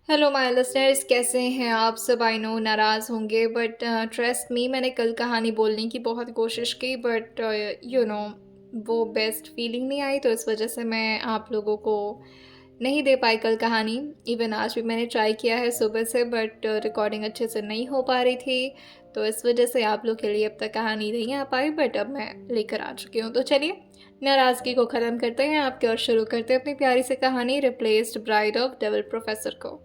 Hello my listeners, कैसे हैं आप सब? आई नो नाराज़ होंगे बट ट्रस्ट मी, मैंने कल कहानी बोलने की बहुत कोशिश की बट वो बेस्ट फीलिंग नहीं आई, तो इस वजह से मैं आप लोगों को नहीं दे पाई कल कहानी। इवन आज भी मैंने ट्राई किया है सुबह से बट रिकॉर्डिंग अच्छे से नहीं हो पा रही थी, तो इस वजह से आप लोग के लिए अब तक कहानी नहीं आ पाई, बट अब मैं लेकर आ चुकी हूँ। तो चलिए नाराज़गी को ख़त्म करते हैं आपके और शुरू करते हैं अपनी प्यारी सी कहानी replaced bride of devil professor को।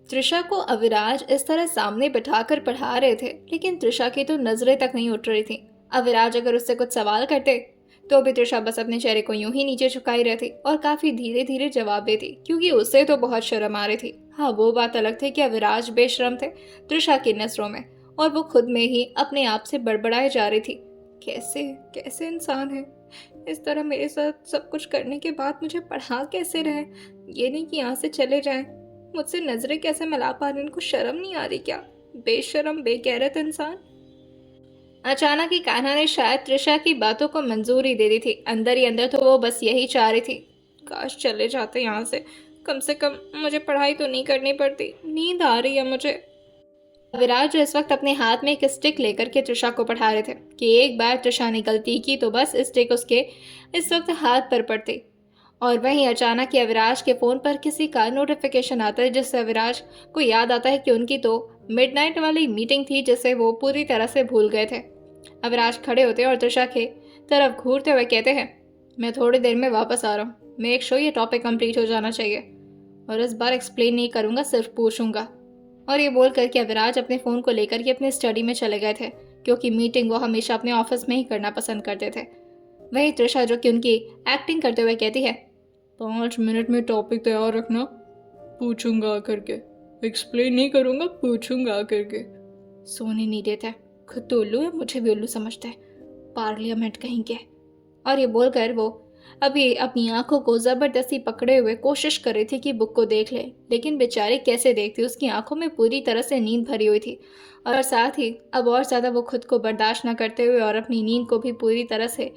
त्रिशा को अविराज इस तरह सामने बिठाकर पढ़ा रहे थे, लेकिन त्रिशा की तो नजरें तक नहीं उठ रही थी। अविराज अगर उससे कुछ सवाल करते तो भी त्रिशा बस अपने चेहरे को यूं ही नीचे झुकाई रहती और काफी धीरे धीरे जवाब देती, क्योंकि उसे तो बहुत शर्म आ रही थी। हाँ, वो बात अलग थी कि अविराज बेशर्म थे त्रिशा की नजरों में, और वो खुद में ही अपने आप से बड़बड़ाए जा रही थी। कैसे कैसे इंसान है, इस तरह मेरे साथ सब कुछ करने के बाद मुझे पढ़ा कैसे रहे? ये नहीं कि यहाँ से चले जाएं। मुझसे नजरें कैसे मिला पा रहे? इनको शर्म नहीं आ रही क्या? बेशरम बेगैरत इंसान। अचानक ही कान्हा ने शायद त्रिशा की बातों को मंजूरी दे दी थी। अंदर ही अंदर तो वो बस यही चाह रही थी, काश चले जाते यहाँ से कम मुझे पढ़ाई तो नहीं करनी पड़ती। नींद आ रही है मुझे। विराज जो इस वक्त अपने हाथ में एक स्टिक लेकर के त्रिशा को पढ़ा रहे थे कि एक बार त्रिशा ने गलती की तो बस स्टिक उसके इस वक्त हाथ पर पड़ती। और वहीं अचानक ही अविराज के फ़ोन पर किसी का नोटिफिकेशन आता है, जिससे अविराज को याद आता है कि उनकी तो मिडनाइट वाली मीटिंग थी जिसे वो पूरी तरह से भूल गए थे। अविराज खड़े होते और त्रिशा के तरफ घूरते हुए कहते हैं, मैं थोड़ी देर में वापस आ रहा हूँ। मेक श्योर ये टॉपिक कंप्लीट हो जाना चाहिए, और इस बार एक्सप्लेन नहीं करूँगा, सिर्फ पूछूंगा। और ये बोल करके अविराज अपने फ़ोन को लेकर के अपने स्टडी में चले गए थे, क्योंकि मीटिंग वो हमेशा अपने ऑफिस में ही करना पसंद करते थे। वहीं त्रिशा जो कि उनकी एक्टिंग करते हुए कहती है, 5 मिनट में टॉपिक तैयार रखना, पूछूंगा करके, एक्सप्लेन नहीं करूंगा, पूछूंगा करके। सोने नहीं देता है, खुद तो उल्लू है, मुझे भी उल्लू समझता है, पार्लियामेंट कहीं के। और ये बोलकर वो अभी अपनी आंखों को जबरदस्ती पकड़े हुए कोशिश कर रही थी कि बुक को देख ले, लेकिन बेचारी कैसे देखती, उसकी आंखों में पूरी तरह से नींद भरी हुई थी। और साथ ही अब और ज्यादा वो खुद को बर्दाश्त न करते हुए और अपनी नींद को भी पूरी तरह से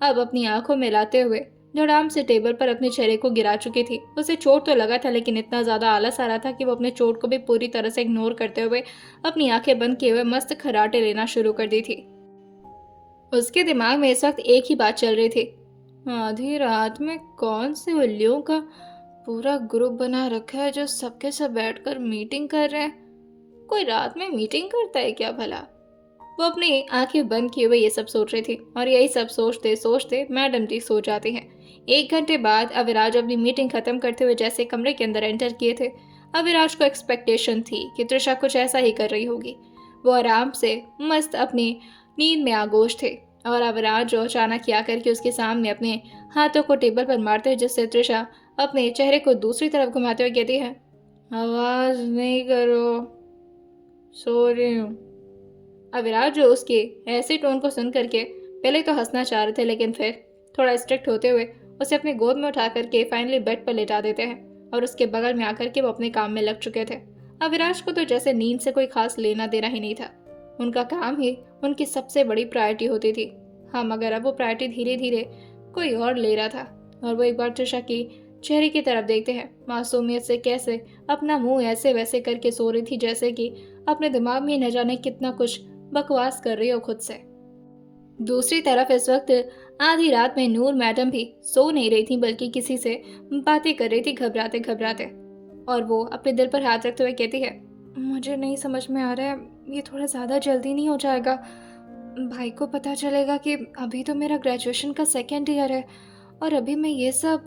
अब अपनी आंखों में लाते हुए धड़ाम से टेबल पर अपने चेहरे को गिरा चुकी थी। उसे चोट तो लगा था, लेकिन इतना ज्यादा आलस आ रहा था कि वो अपने चोट को भी पूरी तरह से इग्नोर करते हुए अपनी आंखें बंद किए हुए मस्त खर्राटे लेना शुरू कर दी थी। उसके दिमाग में इस वक्त एक ही बात चल रही थी, आधी रात में कौन से उल्लियों का पूरा ग्रुप बना रखा है जो सबके सब बैठकर मीटिंग कर रहे हैं? कोई रात में मीटिंग करता है क्या भला? वो अपनी आंखें बंद किए हुए ये सब सोच रही थी, और यही सब सोचते सोचते मैडम जी सो जाती हैं। 1 घंटे बाद अविराज अपनी मीटिंग खत्म करते हुए जैसे कमरे के अंदर एंटर किए थे, अविराज को एक्सपेक्टेशन थी कि त्रिशा कुछ ऐसा ही कर रही होगी। वो आराम से मस्त अपनी नींद में आगोश थे, और अविराज जो अचानक ही आकर के उसके सामने अपने हाथों को टेबल पर मारते हुए, जिससे त्रिशा अपने चेहरे को दूसरी तरफ घुमाते हुए कहती है, आवाज नहीं करो, सो रही हूँ। अविराज जो उसके ऐसे टोन को सुन करके पहले तो हंसना चाह रहे थे, लेकिन फिर थोड़ा स्ट्रिक्ट होते हुए उसे अपने गोद में उठा करके फाइनली बेड पर लेटा देते हैं, और उसके बगल में आकर के वो अपने काम में लग चुके थे। अविराज को तो जैसे नींद से कोई खास लेना देना ही नहीं था, उनका काम ही उनकी सबसे बड़ी प्रायोरिटी होती थी। हाँ, मगर अब वो प्रायोरिटी धीरे धीरे कोई और ले रहा था, और वो एक बार त्रिशा की चेहरे की तरफ देखते हैं, मासूमियत से कैसे अपना मुंह ऐसे वैसे करके सो रही थी, जैसे कि अपने दिमाग में न जाने कितना कुछ बकवास कर रही हो खुद से। दूसरी तरफ इस वक्त आधी रात में नूर मैडम भी सो नहीं रही थी, बल्कि किसी से बातें कर रही थी घबराते घबराते। और वो अपने दिल पर हाथ रखते हुए कहती है, मुझे नहीं समझ में आ रहा है, ये थोड़ा ज़्यादा जल्दी नहीं हो जाएगा? भाई को पता चलेगा कि अभी तो मेरा ग्रेजुएशन का 2nd ईयर है, और अभी मैं ये सब,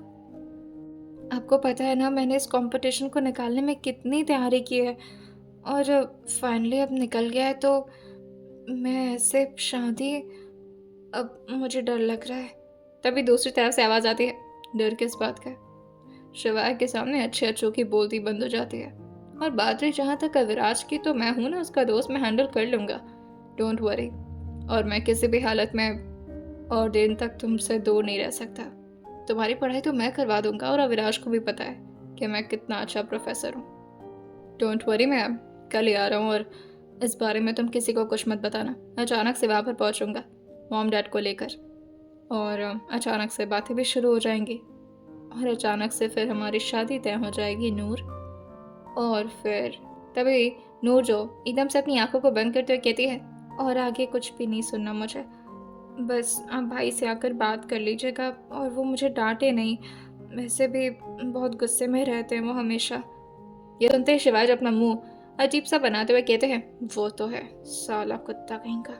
आपको पता है ना मैंने इस कंपटीशन को निकालने में कितनी तैयारी की है, और फाइनली अब निकल गया है, तो मैं ऐसे शादी, अब मुझे डर लग रहा है। तभी दूसरी तरफ से आवाज़ आती है, डर किस बात का? शिवाय के सामने अच्छे अच्छों की बोलती बंद हो जाती है। और बात रही जहाँ तक अविराज की, तो मैं हूँ ना उसका दोस्त, मैं हैंडल कर लूँगा, डोंट वरी। और मैं किसी भी हालत में और दिन तक तुमसे दूर नहीं रह सकता। तुम्हारी पढ़ाई तो मैं करवा दूंगा, और अविराज को भी पता है कि मैं कितना अच्छा प्रोफेसर हूँ। डोंट वरी, मैं कल ही आ रहा हूँ, और इस बारे में तुम किसी को कुछ मत बताना। अचानक से वहाँ पर पहुँचूंगा मॉम डैड को लेकर, और अचानक से बातें भी शुरू हो जाएंगी, और अचानक से फिर हमारी शादी तय हो जाएगी नूर। और फिर तभी नूर जो एकदम से अपनी आंखों को बंद करते हुए कहती है, और आगे कुछ भी नहीं सुनना मुझे, बस आप भाई से आकर बात कर लीजिएगा और वो मुझे डांटे नहीं, वैसे भी बहुत गुस्से में रहते हैं वो हमेशा। ये सुनते ही शिवाज अपना मुंह अजीब सा बनाते हुए कहते हैं, वो तो है, साला कुत्ता कहीं का।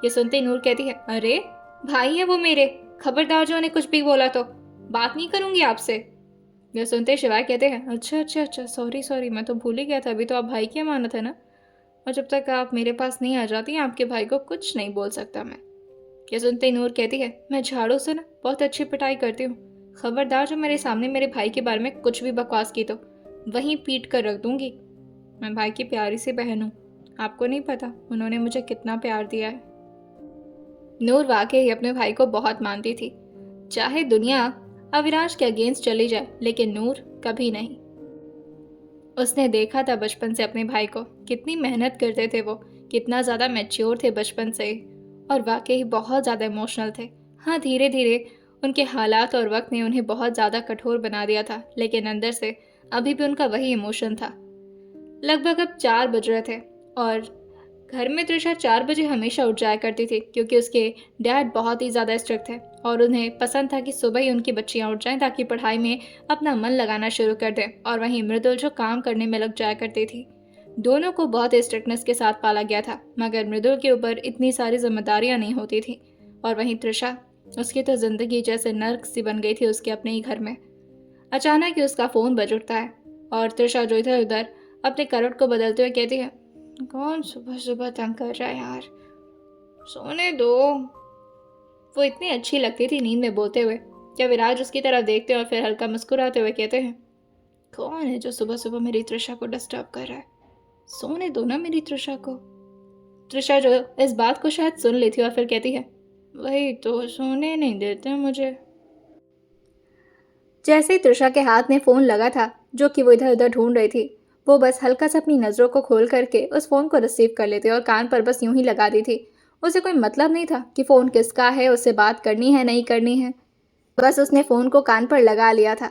ये सुनते ही नूर कहती है, अरे भाई है वो मेरे, खबरदार जो उन्हें कुछ भी बोला तो बात नहीं करूंगी आपसे। ये सुनते ही शिवाय कहते हैं, अच्छा अच्छा अच्छा, सॉरी सॉरी, मैं तो भूल ही गया था, अभी तो आप भाई की अमानत है ना, और जब तक आप मेरे पास नहीं आ जाती आपके भाई को कुछ नहीं बोल सकता मैं। ये सुनते ही नूर कहती है, मैं झाड़ू से ना बहुत अच्छी पिटाई करती हूँ, खबरदार जो मेरे सामने मेरे भाई के बारे में कुछ भी बकवास की तो वहीं पीट कर रख दूंगी। मैं भाई की प्यारी सी बहन हूँ, आपको नहीं पता उन्होंने मुझे कितना प्यार दिया है। नूर वाकई ही अपने भाई को बहुत मानती थी, चाहे दुनिया अविनाश के अगेंस्ट चली जाए लेकिन नूर कभी नहीं। उसने देखा था बचपन से अपने भाई को, कितनी मेहनत करते थे वो, कितना ज़्यादा मैच्योर थे बचपन से और वाकई बहुत ज़्यादा इमोशनल थे। हाँ, धीरे धीरे उनके हालात और वक्त ने उन्हें बहुत ज़्यादा कठोर बना दिया था, लेकिन अंदर से अभी भी उनका वही इमोशन था। लगभग अब 4 बज रहे थे और घर में तृषा 4 बजे हमेशा उठ जाया करती थी, क्योंकि उसके डैड बहुत ही ज़्यादा स्ट्रिक्ट थे और उन्हें पसंद था कि सुबह ही उनकी बच्चियां उठ जाएं ताकि पढ़ाई में अपना मन लगाना शुरू कर दें। और वहीं मृदुल जो काम करने में लग जाया करती थी। दोनों को बहुत स्ट्रिक्टनेस के साथ पाला गया था, मगर मृदुल के ऊपर इतनी सारी जिम्मेदारियां नहीं होती थी। और वहीं तृषा, उसकी तो ज़िंदगी जैसे नर्क सी बन गई थी उसके अपने ही घर में। अचानक ही उसका फ़ोन बज उठता है और तृषा जो इधर उधर अपने करवट को बदलते हुए कहती है, कौन सुबह सुबह तंग कर रहा है यार, सोने दो। वो इतनी अच्छी लगती थी नींद में बोलते हुए कि विराज उसकी तरफ देखते और फिर हल्का मुस्कुराते हुए कहते हैं, कौन है जो सुबह सुबह मेरी तृषा को डिस्टर्ब कर रहा है, सोने दो ना मेरी तृषा को। तृषा जो इस बात को शायद सुन ली थी और फिर कहती है, वही तो, सोने नहीं देते मुझे। जैसे ही तृषा के हाथ में फ़ोन लगा था जो कि वो इधर उधर ढूंढ रही थी, वो बस हल्का सा अपनी नज़रों को खोल करके उस फ़ोन को रिसीव कर लेती और कान पर बस यूं ही लगा दी थी। उसे कोई मतलब नहीं था कि फ़ोन किसका है, उससे बात करनी है नहीं करनी है, बस उसने फ़ोन को कान पर लगा लिया था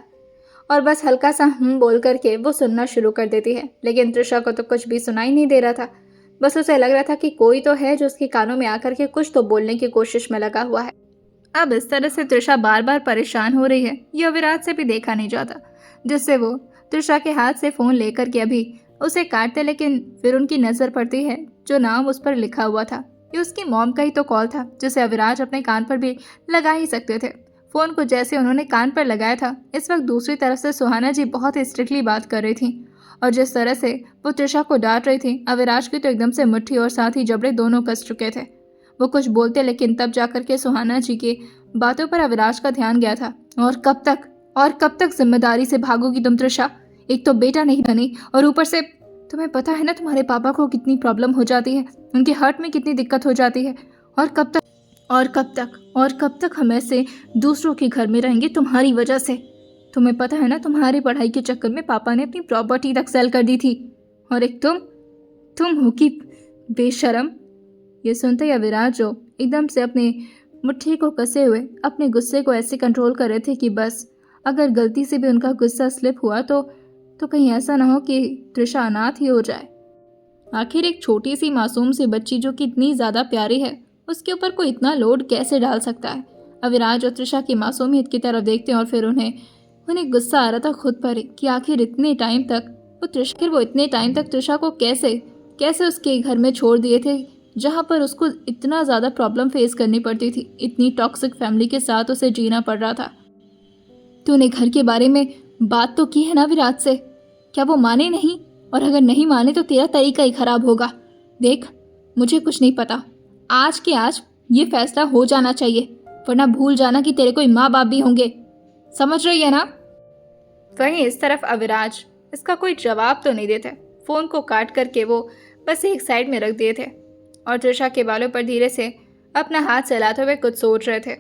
और बस हल्का सा बोल करके वो सुनना शुरू कर देती है। लेकिन तृषा को तो कुछ भी सुनाई नहीं दे रहा था, बस उसे लग रहा था कि कोई तो है जो उसके कानों में आकर के कुछ तो बोलने की कोशिश में लगा हुआ है। अब इस तरह से तृषा बार बार परेशान हो रही है, यह विराट से भी देखा नहीं जाता, जिससे वो तृषा के हाथ से फ़ोन लेकर के अभी उसे काटते, लेकिन फिर उनकी नज़र पड़ती है जो नाम उस पर लिखा हुआ था। ये उसकी मॉम का ही तो कॉल था, जिसे अविराज अपने कान पर भी लगा ही सकते थे। फ़ोन को जैसे उन्होंने कान पर लगाया था, इस वक्त दूसरी तरफ से सुहाना जी बहुत स्ट्रिक्टली बात कर रही थी और जिस तरह से वो तृषा को डांट रही थी, अविराज की तो एकदम से मुट्ठी और साथ ही जबड़े दोनों कस चुके थे। वो कुछ बोलते, लेकिन तब जाकर के सुहाना जी की बातों पर अविराज का ध्यान गया था। और कब तक जिम्मेदारी से भागोगी तुम तृषा? एक तो बेटा नहीं बनी और ऊपर से तुम्हें पता है ना तुम्हारे पापा को कितनी प्रॉब्लम हो जाती है, उनके हार्ट में कितनी दिक्कत हो जाती है। और कब तक हम ऐसे दूसरों के घर में रहेंगे तुम्हारी वजह से? तुम्हें पता है ना तुम्हारी पढ़ाई के चक्कर में पापा ने अपनी प्रॉपर्टी तक सेल कर दी थी, और एक तुम हो कि बेशरम। ये सुनते ही अविराज जो एकदम से अपने मुट्ठी को कसे हुए अपने गुस्से को ऐसे कंट्रोल कर रहे थे कि बस अगर गलती से भी उनका गुस्सा स्लिप हुआ तो कहीं ऐसा ना हो कि तृषा अनाथ ही हो जाए। आखिर एक छोटी सी मासूम सी बच्ची जो कि इतनी ज़्यादा प्यारी है, उसके ऊपर कोई इतना लोड कैसे डाल सकता है? अविराज और तृषा की मासूमियत की तरफ देखते हैं और फिर उन्हें गुस्सा आ रहा था खुद पर कि आखिर इतने टाइम तक तृषा को कैसे उसके घर में छोड़ दिए थे, जहाँ पर उसको इतना ज़्यादा प्रॉब्लम फेस करनी पड़ती थी, इतनी टॉक्सिक फैमिली के साथ उसे जीना पड़ रहा था। तूने घर के बारे में बात तो की है ना विराट से, क्या वो माने नहीं? और अगर नहीं माने तो तेरा तरीका ही खराब होगा। देख, मुझे कुछ नहीं पता, आज के आज ये फैसला हो जाना चाहिए, वरना भूल जाना कि तेरे कोई माँ बाप भी होंगे, समझ रही है ना? वहीं इस तरफ अविराज इसका कोई जवाब तो नहीं देते, फ़ोन को काट करके वो बस एक साइड में रख दिए थे और तृषा के बालों पर धीरे से अपना हाथ चलाते हुए कुछ सोच रहे थे।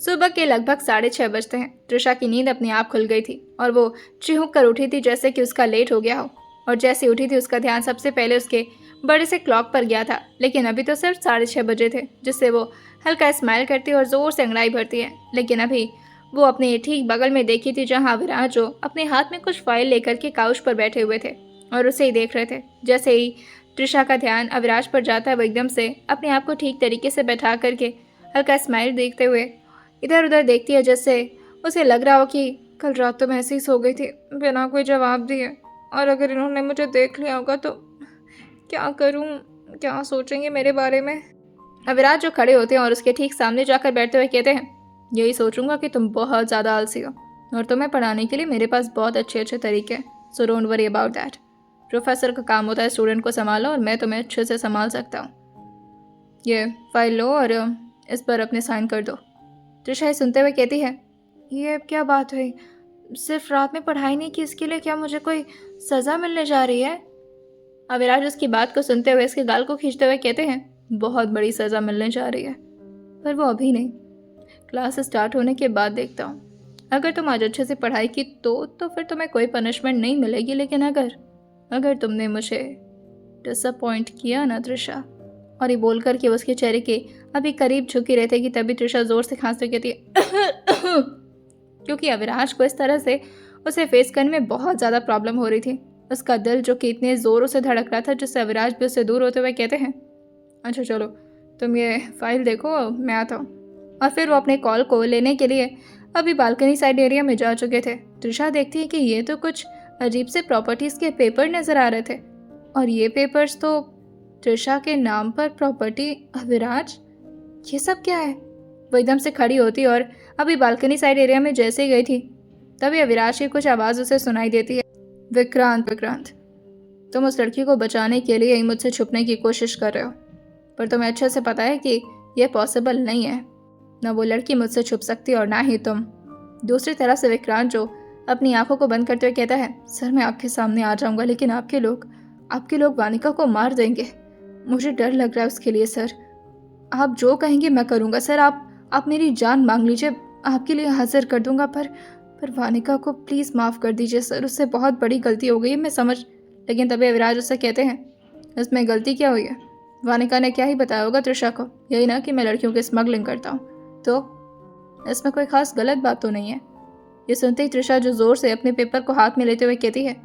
सुबह के लगभग 6:30 बजते हैं। तृषा की नींद अपने आप खुल गई थी और वो चिहुक कर उठी थी जैसे कि उसका लेट हो गया हो, और जैसे उठी थी उसका ध्यान सबसे पहले उसके बड़े से क्लॉक पर गया था, लेकिन अभी तो सिर्फ 6:30 बजे थे, जिससे वो हल्का स्माइल करती है और ज़ोर से अंगड़ाई भरती है, लेकिन अभी वो अपने ठीक बगल में देखी थी, जहाँ विराज जो अपने हाथ में कुछ फाइल लेकर के काउच पर बैठे हुए थे और उसे ही देख रहे थे। जैसे ही त्रिशा का ध्यान अविराज पर जाता है, वो एकदम से अपने आप को ठीक तरीके से बैठा करके हल्का स्माइल देखते हुए इधर उधर देखती है, जैसे उसे लग रहा हो कि कल रात तो मैं ऐसे ही सो गई थी बिना कोई जवाब दिए, और अगर इन्होंने मुझे देख लिया होगा तो क्या करूं, क्या सोचेंगे मेरे बारे में। अविराज जो खड़े होते हैं और उसके ठीक सामने जाकर बैठते हुए कहते हैं, यही सोचूंगा कि तुम बहुत ज़्यादा आलसी हो और तुम्हें पढ़ाने के लिए मेरे पास बहुत अच्छे अच्छे तरीके हैं, so don't worry about that. Professor का काम होता है स्टूडेंट को संभालो और मैं तुम्हें अच्छे से संभाल सकता हूँ। ये फाइल लो और इस पर अपने साइन कर दो। त्रिशा सुनते हुए कहती है, ये अब क्या बात हुई, सिर्फ रात में पढ़ाई नहीं की, इसके लिए क्या मुझे कोई सज़ा मिलने जा रही है। अविराज उसकी बात को सुनते हुए इसके गाल को खींचते हुए कहते हैं, बहुत बड़ी सज़ा मिलने जा रही है, पर वो अभी नहीं, क्लास स्टार्ट होने के बाद देखता हूँ। अगर तुम आज अच्छे से पढ़ाई की तो फिर तुम्हें कोई पनिशमेंट नहीं मिलेगी, लेकिन अगर तुमने मुझे डिसअपॉइंट किया ना त्रिशा। और ये बोल कर के उसके चेहरे के अभी करीब झुकी रहते कि तभी त्रिशा जोर से खांसते कहती है क्योंकि अविराज को इस तरह से उसे फेस करने में बहुत ज़्यादा प्रॉब्लम हो रही थी। उसका दिल जो कि इतने ज़ोरों से धड़क रहा था, जिससे अविराज भी उससे दूर होते हुए कहते हैं, अच्छा चलो तुम ये फाइल देखो, मैं आता हूँ। और फिर वो अपने कॉल को लेने के लिए अभी बालकनी साइड एरिया में जा चुके थे। त्रिशा देखती है कि ये तो कुछ अजीब से प्रॉपर्टीज़ के पेपर नज़र आ रहे थे, और ये पेपर्स तो त्रिशा के नाम पर प्रॉपर्टी। अविराज, ये सब क्या है। वो एकदम से खड़ी होती और अभी बालकनी साइड एरिया में जैसे ही गई थी, तभी अविराज की कुछ आवाज़ उसे सुनाई देती है, विक्रांत, तुम उस लड़की को बचाने के लिए मुझसे छुपने की कोशिश कर रहे हो, पर तुम्हें अच्छे से पता है कि यह पॉसिबल नहीं है। ना वो लड़की मुझसे छुप सकती और ना ही तुम। दूसरी तरफ से विक्रांत जो अपनी आंखों को बंद करते हुए कहता है, सर मैं आपके सामने आ जाऊंगा, लेकिन आपके लोग वानिका को मार देंगे। मुझे डर लग रहा है उसके लिए सर। आप जो कहेंगे मैं करूंगा सर। आप मेरी जान मांग लीजिए, आपके लिए हाजिर कर दूंगा, पर वानिका को प्लीज़ माफ़ कर दीजिए सर, उससे बहुत बड़ी गलती हो गई है, मैं समझ। लेकिन तभी अविराज उससे कहते हैं, इसमें गलती क्या हुई है। वानिका ने क्या ही बताया होगा त्रिशा को, यही ना कि मैं लड़कियों की स्मगलिंग करता हूँ, तो इसमें कोई खास गलत बात तो नहीं है। ये सुनते ही त्रिशा जो ज़ोर से अपने पेपर को हाथ में लेते हुए कहती है,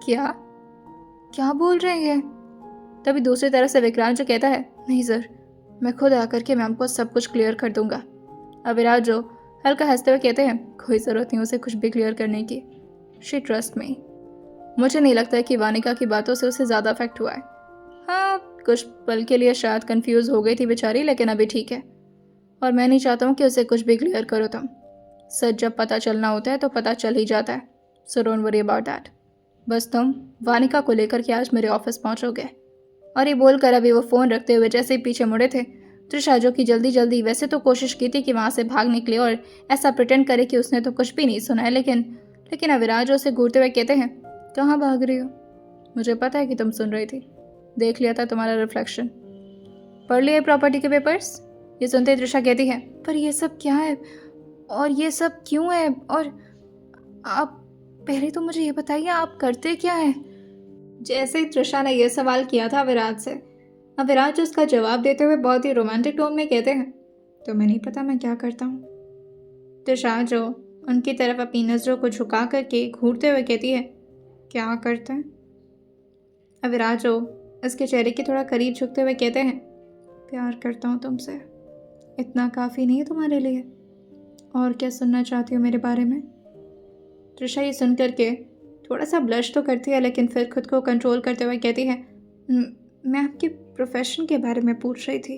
क्या बोल रहे हैं। तभी दूसरी तरफ से विक्रांत जो कहता है, नहीं सर, मैं खुद आकर के मैम को सब कुछ क्लियर कर दूंगा। अविराज जो हल्का हंसते हुए कहते हैं, कोई ज़रूरत नहीं उसे कुछ भी क्लियर करने की, शी ट्रस्ट मी। मुझे नहीं लगता है कि वानिका की बातों से उसे ज़्यादा अफेक्ट हुआ है। हाँ, कुछ पल के लिए शायद कंफ्यूज हो गई थी बेचारी, लेकिन अभी ठीक है, और मैं नहीं चाहता हूँ कि उसे कुछ भी क्लियर करो तुम। सच जब पता चलना होता है तो पता चल ही जाता है, so don't worry about that. बस तुम वानिका को लेकर के आज मेरे ऑफिस पहुँचोगे। और ये बोलकर अभी वो फ़ोन रखते हुए जैसे ही पीछे मुड़े थे, त्रिशा जो कि जल्दी वैसे तो कोशिश की थी कि वहाँ से भाग निकले और ऐसा प्रिटेंड करे कि उसने तो कुछ भी नहीं सुना है, लेकिन अविराज उसे घूरते हुए कहते हैं, कहाँ भाग रही हो, मुझे पता है कि तुम सुन रही थी, देख लिया था तुम्हारा रिफ्लेक्शन। पढ़ लिए प्रॉपर्टी के पेपर्स। ये सुनते ही त्रिशा कहती है, पर ये सब क्या है और ये सब क्यों है, और आप पहले तो मुझे ये बताइए आप करते क्या हैं। जैसे ही त्रिशा ने यह सवाल किया था अविराज से, अविराज उसका जवाब देते हुए बहुत ही रोमांटिक टोन में कहते हैं, तुम्हें नहीं पता मैं क्या करता हूँ। त्रिशा जो उनकी तरफ अपनी नज़रों को झुका करके घूरते हुए कहती है, क्या करते हैं। अविराज जो उसके चेहरे के थोड़ा करीब झुकते हुए कहते हैं, प्यार करता हूँ तुमसे, इतना काफ़ी नहीं है तुम्हारे लिए, और क्या सुनना चाहती हो मेरे बारे में। त्रिशा ये सुन करके थोड़ा सा ब्लश तो करती है, लेकिन फिर खुद को कंट्रोल करते हुए कहती है, मैं आपके प्रोफेशन के बारे में पूछ रही थी।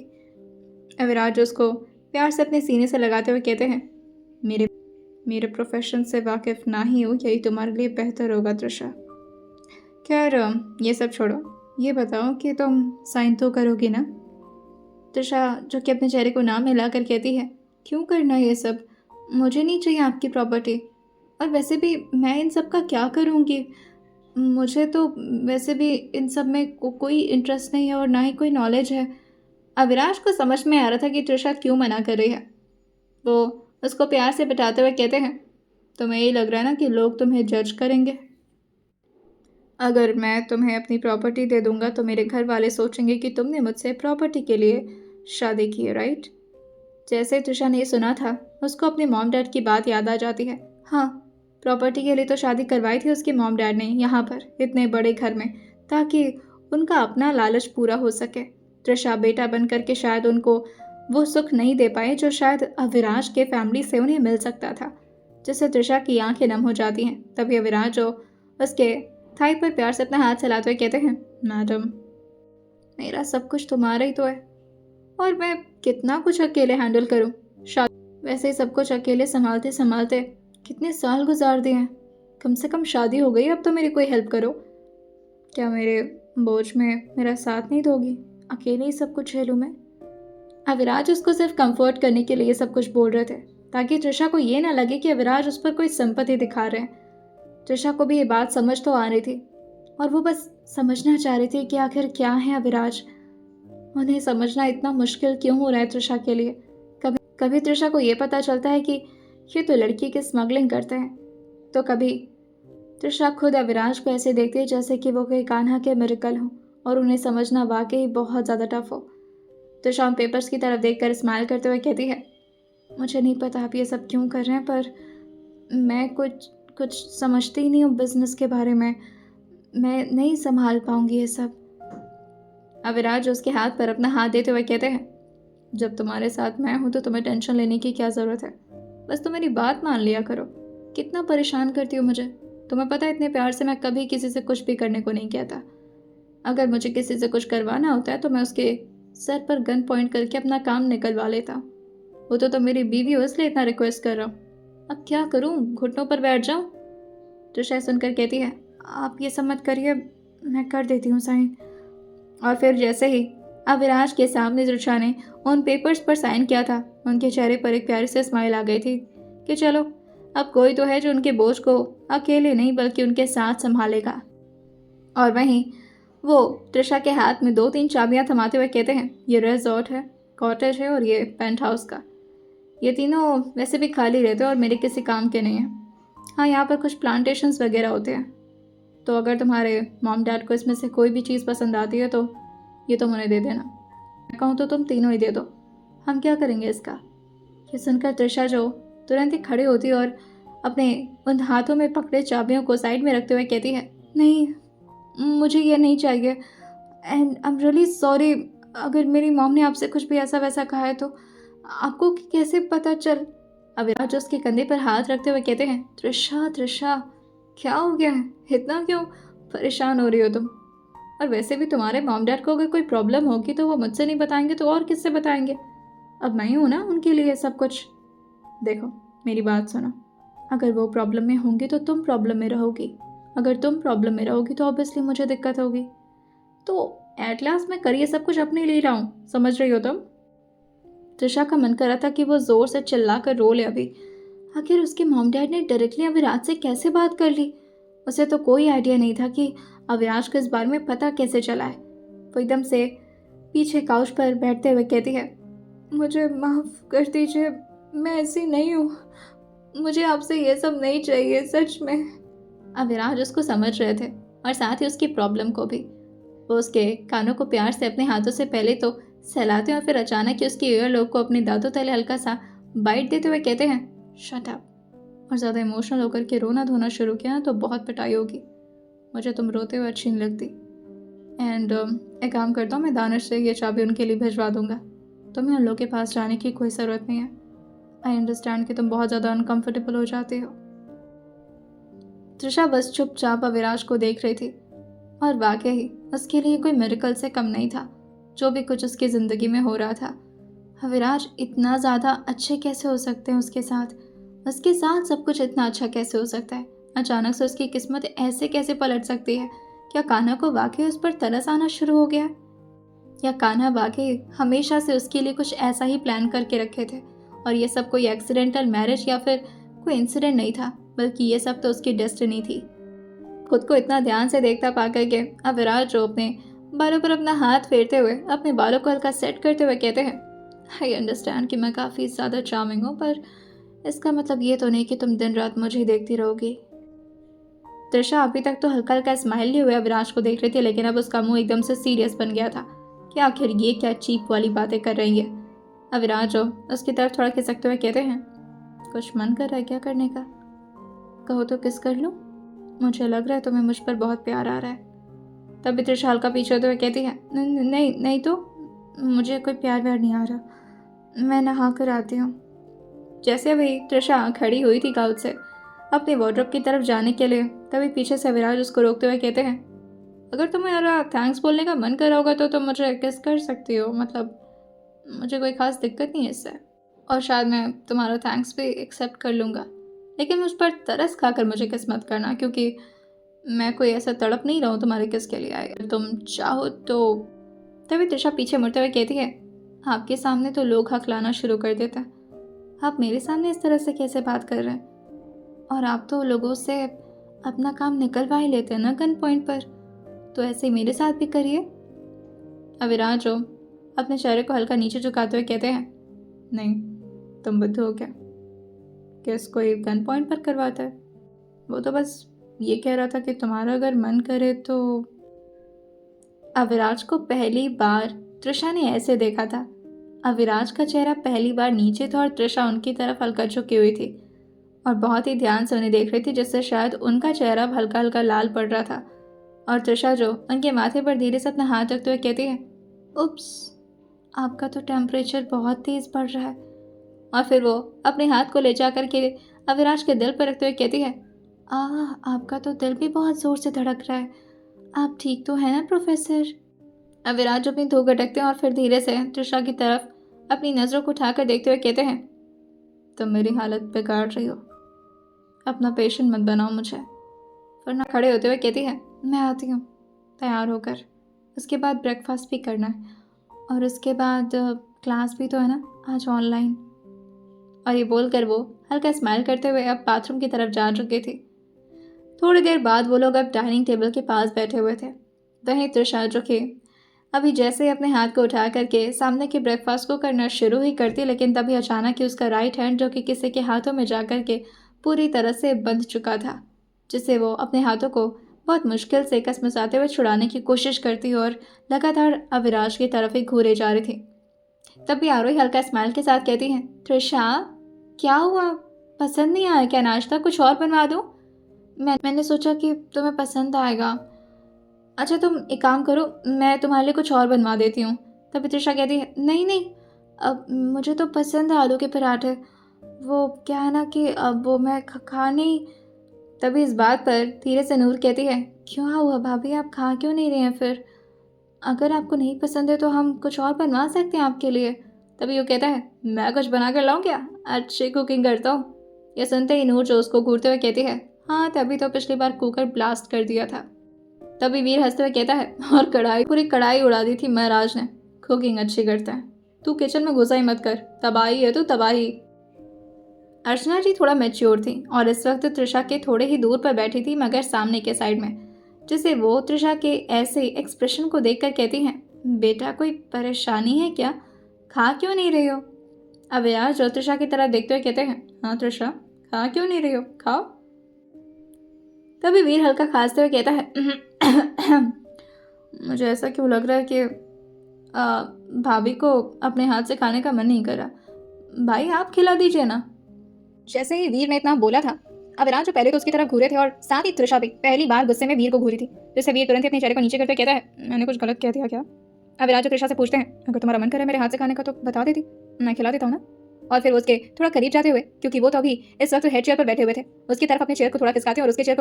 अविराज उसको प्यार से अपने सीने से लगाते हुए कहते हैं, मेरे प्रोफेशन से वाकिफ़ ना ही हो, यही तुम्हारे लिए बेहतर होगा त्रिशा। खैर ये सब छोड़ो, ये बताओ कि तुम साइन तो करोगी ना। त्रिशा जो कि अपने चेहरे को नाम हिला कर कहती है, क्यों करना ये सब, मुझे नहीं चाहिए आपकी प्रॉपर्टी, और वैसे भी मैं इन सब का क्या करूँगी, मुझे तो वैसे भी इन सब में कोई इंटरेस्ट नहीं है और ना ही कोई नॉलेज है। अविनाश को समझ में आ रहा था कि त्रिशा क्यों मना कर रही है। वो उसको प्यार से बिठाते हुए कहते हैं, तुम्हें यही लग रहा है ना कि लोग तुम्हें जज करेंगे। अगर मैं तुम्हें अपनी प्रॉपर्टी दे दूंगा तो मेरे घर वाले सोचेंगे कि तुमने मुझसे प्रॉपर्टी के लिए शादी की है, राइट। जैसे ही तृषा ने ये सुना था, उसको अपने मॉम डैड की बात याद आ जाती है। हाँ, प्रॉपर्टी के लिए तो शादी करवाई थी उसके मॉम डैड ने यहाँ पर, इतने बड़े घर में, ताकि उनका अपना लालच पूरा हो सके। तृषा बेटा बन करके शायद उनको वो सुख नहीं दे पाए जो शायद अविराज के फैमिली से उन्हें मिल सकता था, जिससे तृषा की आंखें नम हो जाती हैं। तभी अविराज जो उसके थाई पर प्यार से अपना हाथ चलाते हुए कहते हैं, मैडम, मेरा सब कुछ तुम्हारा ही तो है, और मैं कितना कुछ अकेले हैंडल करूं। वैसे ही सब कुछ अकेले संभालते संभालते कितने साल गुजार दिए हैं। कम से कम शादी हो गई, अब तो मेरी कोई हेल्प करो। क्या मेरे बोझ में मेरा साथ नहीं दोगी? अकेले ही सब कुछ झेलूं मैं? अविराज उसको सिर्फ कंफर्ट करने के लिए सब कुछ बोल रहे थे, ताकि तृषा को ये ना लगे कि अविराज उस पर कोई संपत्ति दिखा रहे हैं। तृषा को भी ये बात समझ तो आ रही थी, और वो बस समझना चाह रही थी कि आखिर क्या है अविराज। उन्हें समझना इतना मुश्किल क्यों हो रहा है तृषा के लिए। कभी कभी तृषा को ये पता चलता है कि ये तो लड़की की स्मगलिंग करते हैं, तो कभी तृषा खुद अविराज को ऐसे देखती है जैसे कि वो कोई कान्हा के मिरेकल हो, और उन्हें समझना वाकई बहुत ज़्यादा टफ हो। तृषा पेपर्स की तरफ देखकर स्माइल करते हुए कहती है, मुझे नहीं पता आप ये सब क्यों कर रहे हैं, पर मैं कुछ समझती ही नहीं हूँ बिजनेस के बारे में। मैं नहीं संभाल पाऊंगी ये सब। अविराज उसके हाथ पर अपना हाथ देते हुए कहते हैं, जब तुम्हारे साथ मैं हूँ तो तुम्हें टेंशन लेने की क्या ज़रूरत है। बस तुम मेरी बात मान लिया करो। कितना परेशान करती हो मुझे। तुम्हें पता है इतने प्यार से मैं कभी किसी से कुछ भी करने को नहीं कहता। अगर मुझे किसी से कुछ करवाना होता है तो मैं उसके सर पर गन पॉइंट करके अपना काम निकलवा लेता। वो तो मेरी बीवी हो, इसलिए इतना रिक्वेस्ट कर रहा हूँ। अब क्या करूँ, घुटनों पर बैठ जाऊँ? तृषा सुनकर कहती है, आप ये सब मत करिए, मैं कर देती हूँ साइन। और फिर जैसे ही अविराज के सामने तृषा ने उन पेपर्स पर साइन किया था, उनके चेहरे पर एक प्यारी सी स्माइल आ गई थी कि चलो अब कोई तो है जो उनके बोझ को अकेले नहीं बल्कि उनके साथ संभालेगा। और वहीं वो तृषा के हाथ में 2-3 चाबियां थमाते हुए कहते हैं, ये रिजॉर्ट है, कॉटेज है और ये पेंट हाउस का। ये तीनों वैसे भी खाली रहते हैं और मेरे किसी काम के नहीं हैं। हाँ, यहाँ पर कुछ प्लांटेशंस वगैरह होते हैं, तो अगर तुम्हारे मॉम डैड को इसमें से कोई भी चीज़ पसंद आती है तो ये तुम उन्हें दे देना। मैं कहूँ तो तुम तीनों ही दे दो, हम क्या करेंगे इसका। ये सुनकर तृषा जो तुरंत ही खड़ी होती और अपने उन हाथों में पकड़े चाबियों को साइड में रखते हुए कहती है, नहीं, मुझे ये नहीं चाहिए, and I am really sorry. अगर मेरी मॉम ने आपसे कुछ भी ऐसा वैसा कहा है तो आपको कैसे पता चल। अविराज उसके कंधे पर हाथ रखते हुए कहते हैं, तृषा तृषा, क्या हो गया है, इतना क्यों परेशान हो रही हो तुम? और वैसे भी तुम्हारे मॉम डैड को अगर कोई प्रॉब्लम होगी तो वो मुझसे नहीं बताएंगे तो और किससे बताएंगे? अब मैं ही हूँ ना उनके लिए सब कुछ। देखो मेरी बात सुनो, अगर वो प्रॉब्लम में होंगी तो तुम प्रॉब्लम में रहोगी, अगर तुम प्रॉब्लम में रहोगी तो ऑब्वियसली मुझे दिक्कत होगी। तो एट लास्ट मैं कर ये सब कुछ अपने लिए रहा हूँ, समझ रही हो तुम? तृषा का मन कर रहा था कि वो जोर से चिल्ला कर रो ले अभी। आखिर उसके मॉम डैड ने डायरेक्टली अविराज से कैसे बात कर ली? उसे तो कोई आइडिया नहीं था कि अविराज को इस बारे में पता कैसे चला है। वो एकदम से पीछे काउच पर बैठते हुए कहती है, मुझे माफ़ कर दीजिए, मैं ऐसी नहीं हूँ, मुझे आपसे ये सब नहीं चाहिए, सच में। अविराज उसको समझ रहे थे और साथ ही उसकी प्रॉब्लम को भी। वो उसके कानों को प्यार से अपने हाथों से पहले तो सहलाते और फिर अचानक ही उसके ईयर लोब को अपने दांतों तले हल्का सा बाइट देते हुए कहते हैं, शट अप। और ज़्यादा इमोशनल होकर के रोना धोना शुरू किया ना तो बहुत पिटाई होगी। मुझे तुम रोते हुए अच्छी नहीं लगती। एंड एक काम करता हूँ, मैं दानिश से ये चाबी उनके लिए भिजवा दूंगा। तुम्हें उन लोगों के पास जाने की कोई ज़रूरत नहीं है। आई अंडरस्टैंड कि तुम बहुत ज़्यादा अनकम्फर्टेबल हो जाती हो। तृषा बस चुपचाप अविराज को देख रही थी, और वाकई उसके लिए कोई मिरेकल से कम नहीं था जो भी कुछ उसकी ज़िंदगी में हो रहा था। अविराज इतना ज़्यादा अच्छे कैसे हो सकते हैं उसके साथ सब कुछ इतना अच्छा कैसे हो सकता है? अचानक से उसकी किस्मत ऐसे कैसे पलट सकती है? क्या कान्हा को वाकई उस पर तरस आना शुरू हो गया? या कान्हा वाकई हमेशा से उसके लिए कुछ ऐसा ही प्लान करके रखे थे और ये सब कोई एक्सीडेंटल मैरिज या फिर कोई इंसिडेंट नहीं था, बल्कि ये सब तो उसकी डेस्टिनी थी। खुद को इतना ध्यान से देखता पाकर के अविराज जो अपने बालों पर अपना हाथ फेरते हुए अपने बालों को हल्का सेट करते हुए कहते हैं, आई अंडरस्टैंड कि मैं काफ़ी ज़्यादा चार्मिंग हूँ, पर इसका मतलब ये तो नहीं कि तुम दिन रात मुझे ही देखती रहोगी। तृषा अभी तक तो हल्का हल्का स्माइल लिए हुए अविराज को देख रही थी, लेकिन अब उसका मुंह एकदम से सीरियस बन गया था कि आखिर ये क्या चीप वाली बातें कर रही है। अविराज जो उसकी तरफ थोड़ा खिसकते हुए कहते हैं, कुछ मन कर रहा है क्या करने का? कहो तो किस कर लूँ? मुझे लग रहा है तुम्हें मुझ पर बहुत प्यार आ रहा है। तभी त्रिशा हल्का पीछे होते हुए कहती है, नहीं नहीं तो मुझे कोई प्यार व्यार नहीं आ रहा, मैं नहा कर आती हूँ। जैसे अभी त्रिशा खड़ी हुई थी काउच से अपने वार्डरोब की तरफ जाने के लिए, तभी पीछे से अविराज उसको रोकते हुए कहते हैं, अगर तुम्हारा थैंक्स बोलने का मन कर रहा होगा तो तुम मुझे किस कर सकती हो, मतलब मुझे कोई ख़ास दिक्कत नहीं है इससे, और शायद मैं तुम्हारा थैंक्स भी एक्सेप्ट कर लूँगा, लेकिन मुझ पर तरस खाकर मुझे किस मत करना, क्योंकि मैं कोई ऐसा तड़प नहीं रहा हूँ तुम्हारे किस के लिए आए। तुम चाहो तो। तभी त्रिशा पीछे मुड़ते हुए कहती है, आपके सामने तो लोग हक लाना शुरू कर देते हैं, आप मेरे सामने इस तरह से कैसे बात कर रहे हैं? और आप तो लोगों से अपना काम निकलवा ही लेते हैं ना गन पॉइंट पर, तो ऐसे ही मेरे साथ भी करिए। अविराज जो अपने चेहरे को हल्का नीचे झुकाते हुए कहते हैं, नहीं तुम बुद्धू हो क्या? केस कोई गन पॉइंट पर करवाता है? वो तो बस ये कह रहा था कि तुम्हारा अगर मन करे तो। अविराज को पहली बार त्रिशा ने ऐसे देखा था। अविराज का चेहरा पहली बार नीचे था और त्रिशा उनकी तरफ हल्का झुकी हुई थी और बहुत ही ध्यान से उन्हें देख रही थी, जिससे शायद उनका चेहरा हल्का हल्का लाल पड़ रहा था। और त्रिशा जो उनके माथे पर धीरे से अपना हाथ रखते हुए कहती है, उप्स, आपका तो टेम्परेचर बहुत तेज़ बढ़ रहा है। और फिर वो अपने हाथ को ले जा कर के अविराज के दिल पर रखते हुए कहती है, आपका तो दिल भी बहुत ज़ोर से धड़क रहा है, आप ठीक तो है ना प्रोफेसर? अविराज अपनी धूप अटकते हैं और फिर धीरे से त्रिशा की तरफ अपनी नज़रों को उठाकर देखते हुए कहते हैं, तुम मेरी हालत बिगाड़ रही हो, अपना पेशेंट मत बनाओ मुझे। वरना खड़े होते हुए कहती है, मैं आती हूँ तैयार होकर, उसके बाद ब्रेकफास्ट भी करना है और उसके बाद क्लास भी तो है ना आज ऑनलाइन। और ये बोलकर वो हल्का स्माइल करते हुए अब बाथरूम की तरफ जा चुकी थी। थोड़ी देर बाद वो लोग अब डाइनिंग टेबल के पास बैठे हुए थे। वहीं त्रिशा जो कि अभी जैसे ही अपने हाथ को उठा करके सामने के ब्रेकफास्ट को करना शुरू ही करती, लेकिन तभी अचानक ही उसका राइट हैंड जो कि किसी के हाथों में जा कर के पूरी तरह से बंध चुका था, जिससे वो अपने हाथों को बहुत मुश्किल से कसमसाते हुए छुड़ाने की कोशिश करती और लगातार अविराज की तरफ ही घूरे जा रही थी। तभी आरोही हल्का स्माइल के साथ कहती हैं, त्रिशा क्या हुआ, पसंद नहीं आया क्या नाश्ता? कुछ और बनवा दूँ? मैंने सोचा कि तुम्हें पसंद आएगा। अच्छा तुम एक काम करो, मैं तुम्हारे लिए कुछ और बनवा देती हूँ। तभी त्रिशा कहती है, नहीं नहीं, अब मुझे तो पसंद है आलू के पराठे, वो क्या है ना कि अब वो मैं खा नहीं। तभी इस बात पर धीरे से नूर कहती है, क्यों हुआ भाभी, आप खा क्यों नहीं रहे हैं? फिर अगर आपको नहीं पसंद है तो हम कुछ और बनवा सकते हैं आपके लिए। तभी वो कहता है, मैं कुछ बना कर लाऊँ क्या? अच्छी कुकिंग करता हूँ। यह सुनते ही नूर जो उसको घूरते हुए कहती है, हाँ तभी तो पिछली बार कुकर ब्लास्ट कर दिया था। तभी वीर हंसते हुए कहता है, और पूरी कढ़ाई उड़ा दी थी महाराज ने, कुकिंग अच्छी करता है, तू किचन में घुसा ही मत कर, तबाही है तू तबाही। अर्चना जी थोड़ा मैच्योर थी और इस वक्त त्रिशा के थोड़े ही दूर पर बैठी थी, मगर सामने के साइड में, जिसे वो त्रिशा के ऐसे एक्सप्रेशन को देखकर कहती हैं, बेटा कोई परेशानी है क्या, खा क्यों नहीं रही हो? अविनाश जो त्रिशा की तरफ देखते हुए कहते हैं, हाँ त्रिशा खा क्यों नहीं रही हो, खाओ। तभी वीर हल्का खांसते हुए कहता है, मुझे ऐसा क्यों लग रहा है कि भाभी को अपने हाथ से खाने का मन नहीं कर रहा, भाई आप खिला दीजिए ना। जैसे ही वीर ने इतना बोला था, अविनाश जो पहले तो उसकी तरफ घूरे थे और साथ ही त्रिशा भी पहली बार गुस्से में वीर को घूरी थी, जिससे वीर तुरंत ही अपने चेहरे को नीचे करते कहता है, मैंने कुछ गलत कह दिया क्या? अविनाश जो त्रिशा से पूछते हैं, अगर तुम्हारा मन करे मेरे हाथ से खाने का तो बता देती, मैं खिला देता हूँ ना। और फिर उसके थोड़ा करीब जाते हुए, क्योंकि वो तो अभी इस वक्त हेड चेयर पर बैठे हुए थे, उसकी तरफ अपने चेयर को थोड़ा खिसकाते और उसके चेयर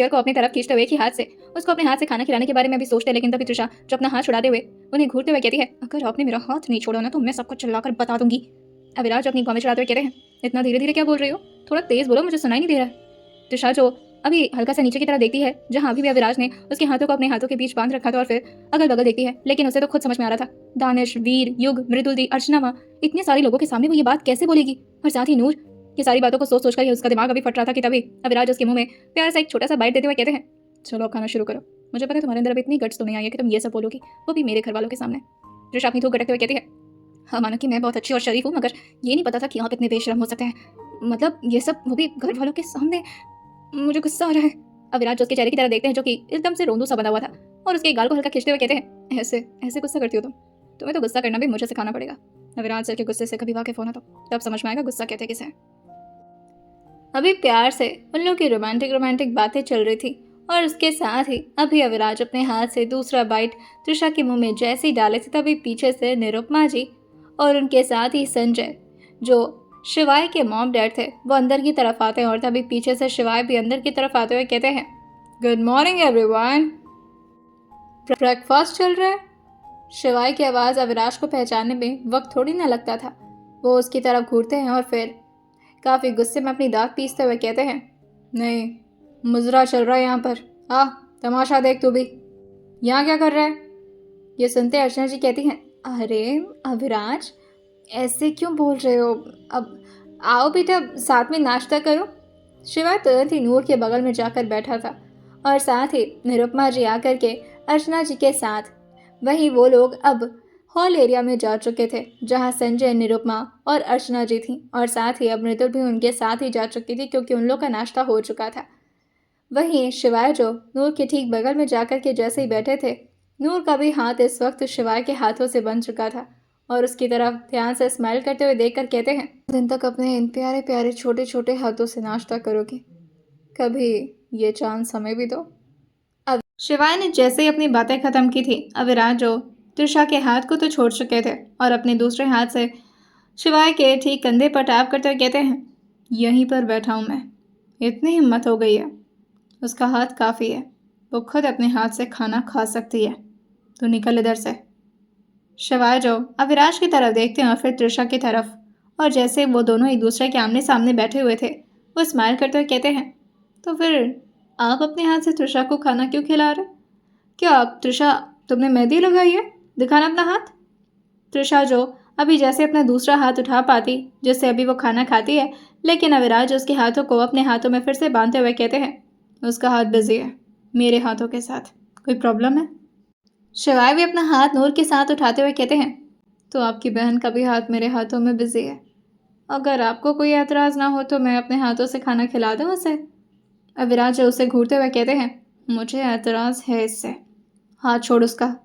को अपनी तरफ खींचते हुए कि हाथ से उसको अपने हाथ से खाना खिलाने के बारे में भी सोचते हैं। लेकिन तभी त्रिशा जो अपना हाथ छुड़ाते हुए उन्हें घूरते हुए कहती है, अगर आपने मेरा हाथ नहीं छोड़ा ना तो मैं सबको चिल्लाकर बता दूंगी। अविनाश जो अपनी गॉमें चढ़ाते हुए कहते हैं, इतना धीरे धीरे क्या बोल रही हो, थोड़ा तेज बोलो, मुझे सुनाई नहीं दे रहा है। त्रिशा जो अभी हल्का सा नीचे की तरफ देखती है, जहाँ अभी भी अविनाश ने उसके हाथों को अपने हाथों के बीच बांध रखा था, और फिर अगल बगल देखती है, लेकिन उसे तो खुद समझ में आ रहा था, दानिश, वीर, युग, मृदुल, अर्चना माँ, इतने सारे लोगों के सामने वो ये बात कैसे बोलेगी, और साथ ही नूर। ये सारी बातों को सोच सोचकर उसका दिमाग अभी फट रहा था कि तभी अविनाश उसके मुंह में प्यार से एक छोटा सा बाइट देते हुए कहते हैं, चलो अब खाना शुरू करो, मुझे पता है तुम्हारे अंदर अभी इतनी गट्स तो नहीं आई है कि तुम ये सब बोलोगी, वो भी मेरे घर वालों के सामने। त्रिशा अपनी थूक गटकते हुए कहती है, हाँ मानो कि मैं बहुत अच्छी और शरीफ हूँ, मगर ये नहीं पता था कि आप इतने बेशरम हो सकते हैं, मतलब ये सब वो भी घर वालों के सामने, मुझे गुस्सा आ रहा है। अविनाश उसके चेहरे की तरफ देखते हैं जो कि एकदम से रोंदू सा बना हुआ था, और उसके गाल को हल्का खींचते हुए कहते हैं, ऐसे ऐसे गुस्सा करती हो तुम, तुम्हें तो गुस्सा करना भी मुझे सिखाना पड़ेगा। अविराज सर के गुस्से से कभी वाकिफ होना तो तब समझ में आएगा गुस्सा कहते किसे। अभी प्यार से उन लोगों की रोमांटिक बातें चल रही थी और उसके साथ ही अभी अविराज अपने हाथ से दूसरा बाइट त्रिशा के मुंह में जैसे ही डाले थे तभी पीछे से निरुपमा जी और उनके साथ ही संजय जो शिवाय के मॉम डैड थे वो अंदर की तरफ आते हैं और तभी पीछे से शिवाय भी अंदर की तरफ आते हुए कहते हैं, गुड मॉर्निंग एवरीवन, ब्रेकफास्ट चल रहा है। शिवाय की आवाज़ अविराज को पहचानने में वक्त थोड़ी ना लगता था। वो उसकी तरफ घूरते हैं और फिर काफ़ी गुस्से में अपनी दांत पीसते हुए कहते हैं, नहीं, मुजरा चल रहा है यहाँ पर, आ तमाशा देख तू भी, यहाँ क्या कर रहा है। ये सुनते अर्चना जी कहती हैं, अरे अविराज ऐसे क्यों बोल रहे हो, अब आओ बेटा साथ में नाश्ता करो। शिवाय तुरंत ही नूर के बगल में जाकर बैठा था और साथ ही निरुपमा जी आकर के अर्चना जी के साथ वहीं वो लोग अब हॉल एरिया में जा चुके थे जहां संजय, निरुपमा और अर्चना जी थी और साथ ही अब मृदुल भी उनके साथ ही जा चुकी थी क्योंकि उन लोग का नाश्ता हो चुका था। वहीं शिवाय जो नूर के ठीक बगल में जाकर के जैसे ही बैठे थे, नूर का भी हाथ इस वक्त शिवाय के हाथों से बन चुका था और उसकी तरफ ध्यान से स्माइल करते हुए देखकर कहते हैं, दिन तक अपने इन प्यारे प्यारे छोटे छोटे हाथों से नाश्ता करोगी, कभी ये चांद समय भी दो। अब शिवाय ने जैसे ही अपनी बातें खत्म की थी, अविराज जो त्रिशा के हाथ को तो छोड़ चुके थे और अपने दूसरे हाथ से शिवाय के ठीक कंधे पर टैप करते हुए कहते हैं, यहीं पर बैठा हूँ मैं, इतनी हिम्मत हो गई है, उसका हाथ काफ़ी है, वो खुद अपने हाथ से खाना खा सकती है, तो निकल इधर से। शिवाय जो अविराज की तरफ देखते हैं और फिर त्रिशा की तरफ, और जैसे वो दोनों एक दूसरे के आमने सामने बैठे हुए थे वो स्माइल करते हुए कहते हैं, तो फिर आप अपने हाथ से त्रिशा को खाना क्यों खिला रहे? क्या आप त्रिशा, तुमने मेहंदी लगाई है, दिखाना अपना हाथ। त्रिशा जो अभी जैसे अपना दूसरा हाथ उठा पाती जिससे अभी वो खाना खाती है, लेकिन अविराज उसके हाथों को अपने हाथों में फिर से बांधते हुए कहते हैं, उसका हाथ बिजी है मेरे हाथों के साथ, कोई प्रॉब्लम है? शिवाय भी अपना हाथ नूर के साथ उठाते हुए कहते हैं, तो आपकी बहन का भी हाथ मेरे हाथों में बिजी है, अगर आपको कोई एतराज़ ना हो तो मैं अपने हाथों से खाना खिला दूँ उसे। अविराज उसे घूरते हुए कहते हैं, मुझे एतराज़ है इससे, हाथ छोड़ उसका।